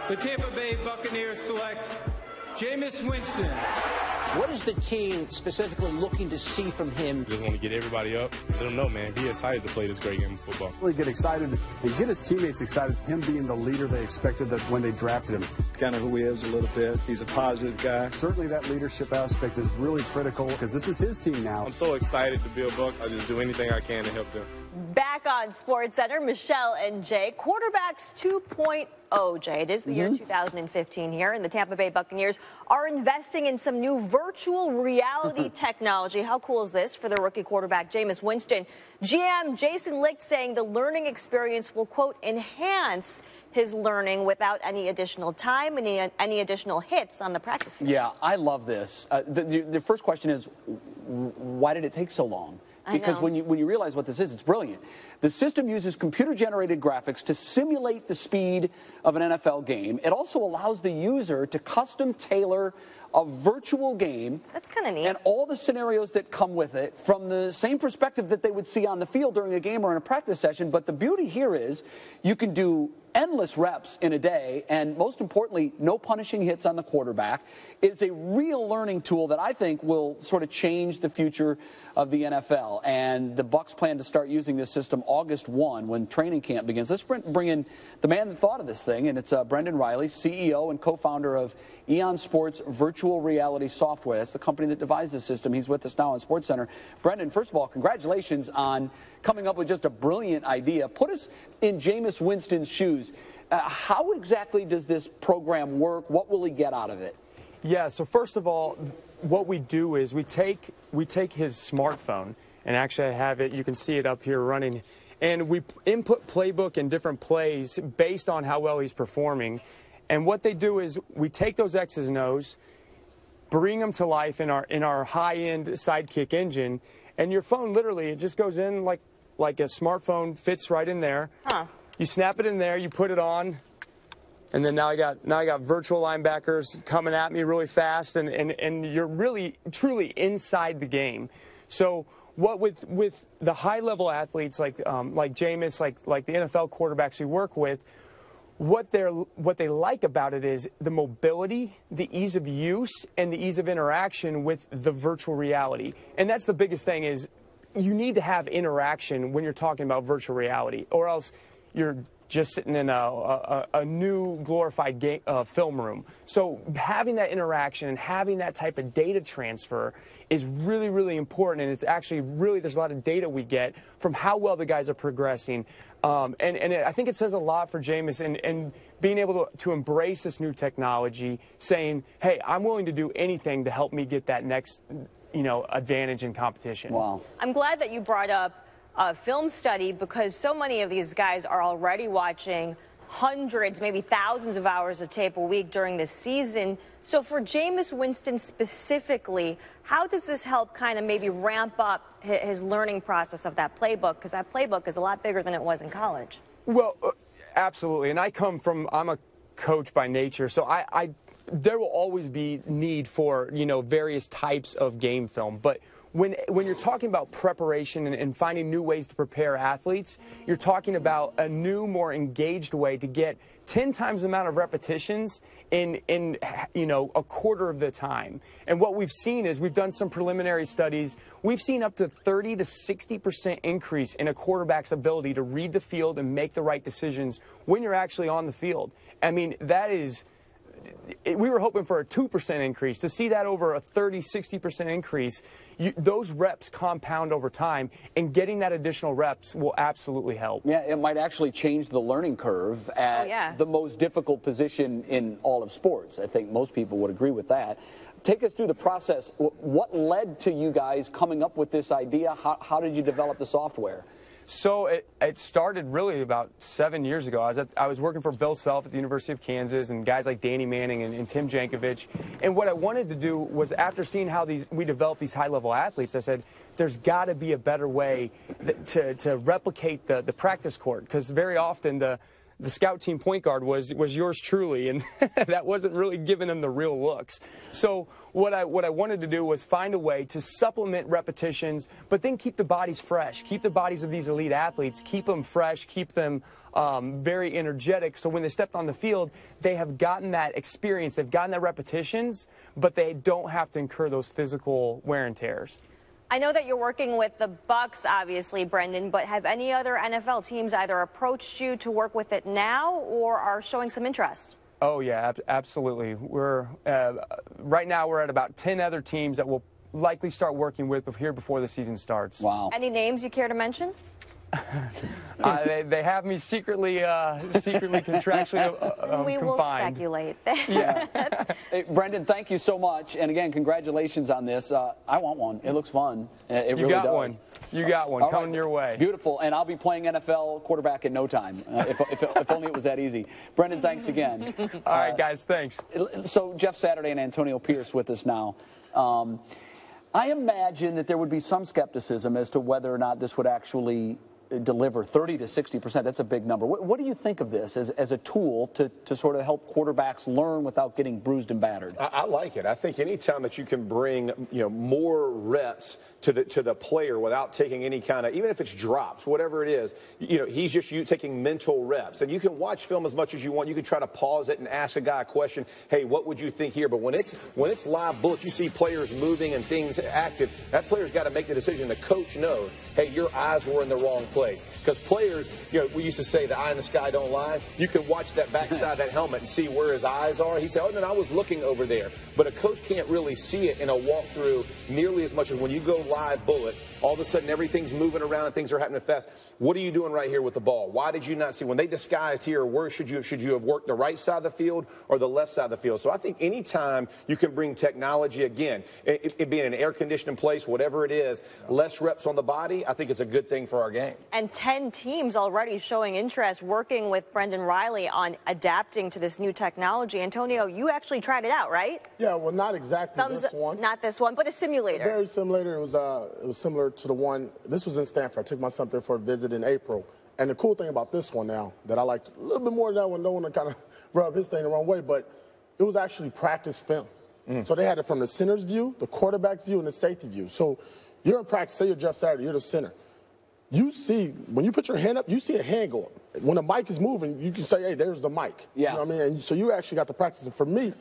the Tampa Bay Buccaneers select Jameis Winston. What is the team specifically looking to see from him? Just want to get everybody up. Let them know, man, be excited to play this great game of football. Really get excited and get his teammates excited, him being the leader they expected that when they drafted him. Kind of who he is a little bit. He's a positive guy. Certainly that leadership aspect is really critical because this is his team now. I'm so excited to be a Buck. I just do anything I can to help them. Back on SportsCenter, Michelle and Jay. Quarterbacks 2.0, Jay. It is the year 2015 here, and the Tampa Bay Buccaneers are investing in some new virtual reality technology. How cool is this for the rookie quarterback, Jameis Winston? GM Jason Licht saying the learning experience will, quote, enhance his learning without any additional time and any additional hits on the practice field. Yeah, I love this. The first question is, why did it take so long? Because when you realize what this is, it's brilliant. The system uses computer-generated graphics to simulate the speed of an NFL game. It also allows the user to custom tailor a virtual game. That's kind of neat. And all the scenarios that come with it from the same perspective that they would see on the field during a game or in a practice session. But the beauty here is you can do endless reps in a day, and most importantly, no punishing hits on the quarterback. It's a real learning tool that I think will sort of change the future of the NFL. And the Bucs plan to start using this system August 1 when training camp begins. Let's bring in the man that thought of this thing, and it's Brendan Riley, CEO and co-founder of EON Sports Virtual Reality Software. That's the company that devised this system. He's with us now on SportsCenter. Brendan, first of all, congratulations on coming up with just a brilliant idea. Put us in Jameis Winston's shoes. How exactly does this program work? What will he get out of it? Yeah, so first of all, what we do is we take his smartphone, and actually I have it, you can see it up here running, and we input playbook and different plays based on how well he's performing. And what they do is we take those X's and O's, bring them to life in our high-end SIDEKIQ engine, and your phone literally, it just goes in like a smartphone, fits right in there. Huh. You snap it in there, you put it on, and then now I got virtual linebackers coming at me really fast, and you're really truly inside the game. So what with the high level athletes like Jameis, like the NFL quarterbacks we work with, what they like about it is the mobility, the ease of use, and the ease of interaction with the virtual reality. And that's the biggest thing is you need to have interaction when you're talking about virtual reality, or else you're just sitting in a new glorified game, film room. So having that interaction and having that type of data transfer is really, really important. And it's actually really, there's a lot of data we get from how well the guys are progressing. I think it says a lot for Jameis and being able to embrace this new technology, saying, hey, I'm willing to do anything to help me get that next, advantage in competition. Wow. I'm glad that you brought up a film study because so many of these guys are already watching hundreds, maybe thousands of hours of tape a week during this season. So for Jameis Winston specifically, how does this help kind of maybe ramp up his learning process of that playbook? Because that playbook is a lot bigger than it was in college. Well, absolutely. And I'm a coach by nature, so there will always be need for, various types of game film. But when you're talking about preparation and finding new ways to prepare athletes, you're talking about a new, more engaged way to get 10 times the amount of repetitions in a quarter of the time. And what we've seen is we've done some preliminary studies. We've seen up to 30 to 60% increase in a quarterback's ability to read the field and make the right decisions when you're actually on the field. I mean, that is... We were hoping for a 2% increase. To see that over a 30, 60% increase, those reps compound over time, and getting that additional reps will absolutely help. Yeah, it might actually change the learning curve at the most difficult position in all of sports. I think most people would agree with that. Take us through the process. What led to you guys coming up with this idea? How did you develop the software? So it started really about 7 years ago. I was working for Bill Self at the University of Kansas and guys like Danny Manning and Tim Jankovich. And what I wanted to do was, after seeing how we developed these high-level athletes, I said, there's got to be a better way to replicate the practice court, because very often the scout team point guard was yours truly, and that wasn't really giving them the real looks. So what I wanted to do was find a way to supplement repetitions, but then keep the bodies fresh, keep the bodies of these elite athletes, keep them fresh, keep them very energetic. So when they stepped on the field, they have gotten that experience. They've gotten that repetitions, but they don't have to incur those physical wear and tears. I know that you're working with the Bucks, obviously, Brendan, but have any other NFL teams either approached you to work with it now or are showing some interest? Oh, yeah, absolutely. We're right now we're at about 10 other teams that we'll likely start working with here before the season starts. Wow. Any names you care to mention? They have me secretly contractually we will confined. speculate. Yeah. Hey, Brendan, thank you so much. And again, congratulations on this. I want one. It looks fun. It really does. One. You got one. All Coming right. your way. Beautiful. And I'll be playing NFL quarterback in no time, if only it was that easy. Brendan, thanks again. All right, guys. Thanks. So Jeff Saturday and Antonio Pierce with us now. I imagine that there would be some skepticism as to whether or not this would actually deliver 30 to 60%. That's a big number. What do you think of this as a tool to sort of help quarterbacks learn without getting bruised and battered? I like it. I think anytime that you can bring more reps to the player without taking any kind of, even if it's drops, whatever it is, he's just taking mental reps. And you can watch film as much as you want. You can try to pause it and ask a guy a question. Hey, what would you think here? But when it's live bullets, you see players moving and things active. That player's got to make the decision. The coach knows, hey, your eyes were in the wrong place. Because players, we used to say the eye in the sky don't lie. You can watch that backside of that helmet and see where his eyes are. He'd say, oh, no, I was looking over there. But a coach can't really see it in a walkthrough nearly as much as when you go live bullets. All of a sudden, everything's moving around and things are happening fast. What are you doing right here with the ball? Why did you not see? When they disguised here, where should you have worked the right side of the field or the left side of the field? So I think anytime you can bring technology, again, it being an air conditioning place, whatever it is, less reps on the body, I think it's a good thing for our game. And 10 teams already showing interest working with Brendan Riley on adapting to this new technology. Antonio, you actually tried it out, right? Yeah, well, not exactly this one. Not this one, but a simulator. Very simulator. It was similar to the one. This was in Stanford. I took my son there for a visit in April. And the cool thing about this one now that I liked a little bit more than that one, no one to kind of rub his thing the wrong way, but it was actually practice film. So they had it from the center's view, the quarterback's view, and the safety view. So you're in practice, say you're Jeff Saturday, you're the center. You see, when you put your hand up, you see a hand go up. When the mic is moving, you can say, hey, there's the mic. Yeah. You know what I mean? And so you actually got to practice. And for me,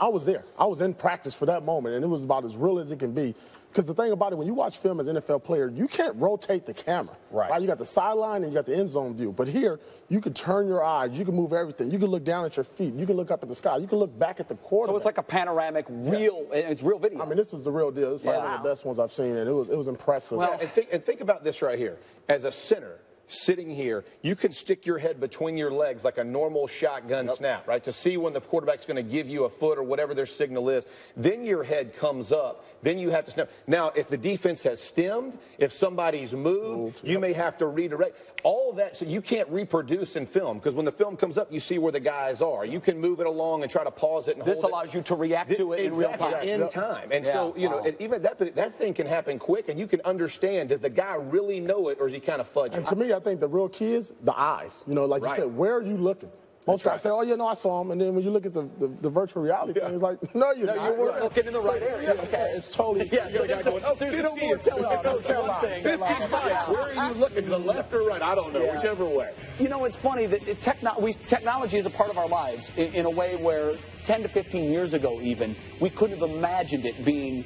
I was there. I was in practice for that moment, and it was about as real as it can be. Because the thing about it, when you watch film as an NFL player, you can't rotate the camera. Right? You got the sideline and you got the end zone view. But here, you can turn your eyes. You can move everything. You can look down at your feet. You can look up at the sky. You can look back at the quarterback. So it's like a panoramic, it's real video. I mean, this is the real deal. This is probably one of the best ones I've seen, and it was impressive. Well, and think about this right here. As a center, sitting here, you can stick your head between your legs like a normal shotgun snap, right, to see when the quarterback's going to give you a foot or whatever their signal is. Then your head comes up. Then you have to snap. Now, if the defense has stemmed, if somebody's moved, you may have to redirect. All that, so you can't reproduce in film, because when the film comes up, you see where the guys are. You can move it along and try to pause it and hold it. This allows you to react to it in real time. In time. And so, even that thing can happen quick, and you can understand, does the guy really know it, or is he kind of fudging? And to me, I think the real key is the eyes. Like you said, where are you looking? Most guys say, oh, yeah, no, I saw him. And then when you look at the virtual reality thing, it's like, no, you're not. You weren't looking in the right area. Okay. It's totally. There's no more telling one thing. 50's fine. Where are you looking, to the left or right? I don't know, whichever way. It's funny that technology is a part of our lives in a way where 10 to 15 years ago even, we couldn't have imagined it being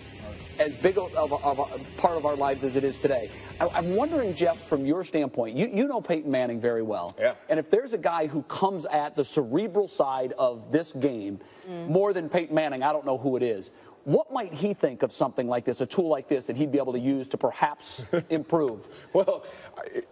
as big of a part of our lives as it is today. I'm wondering, Jeff, from your standpoint, you know Peyton Manning very well. Yeah. And if there's a guy who comes at the cerebral side of this game more than Peyton Manning, I don't know who it is. What might he think of something like this, a tool like this, that he'd be able to use to perhaps improve? Well,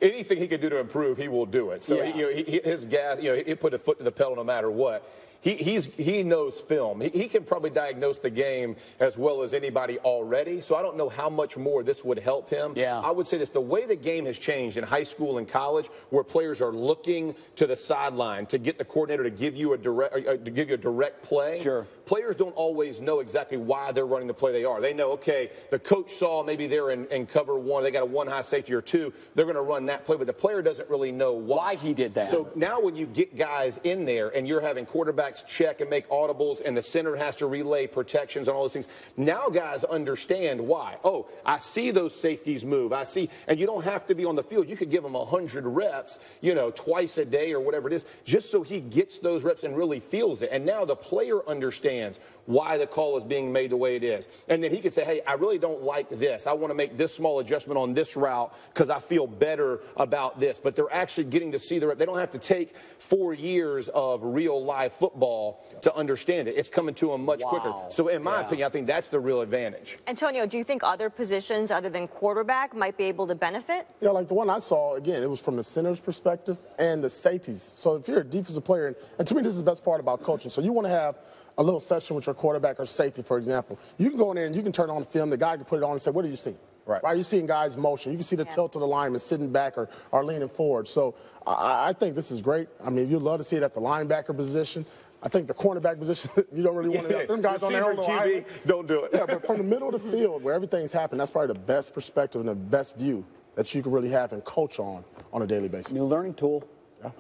anything he can do to improve, he will do it. So his gas, he put a foot to the pedal no matter what. He knows film. He can probably diagnose the game as well as anybody already. So I don't know how much more this would help him. Yeah. I would say this: the way the game has changed in high school and college, where players are looking to the sideline to get the coordinator to give you a direct play. Sure. Players don't always know exactly why they're running the play they are. They know, okay, the coach saw maybe they're in cover one, they got a one high safety or two, they're going to run that play, but the player doesn't really know why he did that. So now when you get guys in there and you're having quarterbacks quarterbacks check and make audibles, and the center has to relay protections and all those things. Now guys understand why. Oh, I see those safeties move. I see, and you don't have to be on the field. You could give him 100 reps, twice a day or whatever it is, just so he gets those reps and really feels it. And now the player understands why the call is being made the way it is. And then he could say, hey, I really don't like this. I want to make this small adjustment on this route because I feel better about this. But they're actually getting to see the rep. They don't have to take 4 years of real live football to understand it. It's coming to them much quicker. So in my opinion, I think that's the real advantage. Antonio, do you think other positions other than quarterback might be able to benefit? Yeah, like the one I saw, again, it was from the center's perspective and the safeties. So if you're a defensive player, and to me this is the best part about coaching, so you want to have a little session with your quarterback or safety, for example. You can go in there and you can turn on the film. The guy can put it on and say, what do you see? Right. You're seeing guys' motion. You can see the tilt of the lineman sitting back or leaning forward. So I think this is great. I mean, you'd love to see it at the linebacker position. I think the cornerback position, you don't really want to have them guys on their own. QB, don't do it. Yeah, but from the middle of the field where everything's happening, that's probably the best perspective and the best view that you can really have and coach on a daily basis. New learning tool.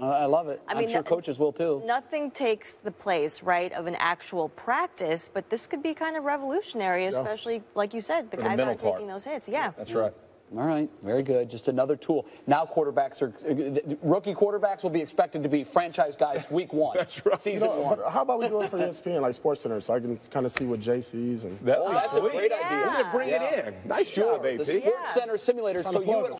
I love it. I'm sure coaches will too. Nothing takes the place, right, of an actual practice, but this could be kind of revolutionary, especially, like you said, the guys aren't taking those hits. Yeah. That's right. All right, very good. Just another tool. Now rookie quarterbacks will be expected to be franchise guys week 1. That's right. Season 1. But how about we do it for ESPN, like Sports Center, so I can kind of see what Jay sees? And that's a great idea. We're going to bring it in. Nice job, AP. The Sports Center simulator, so you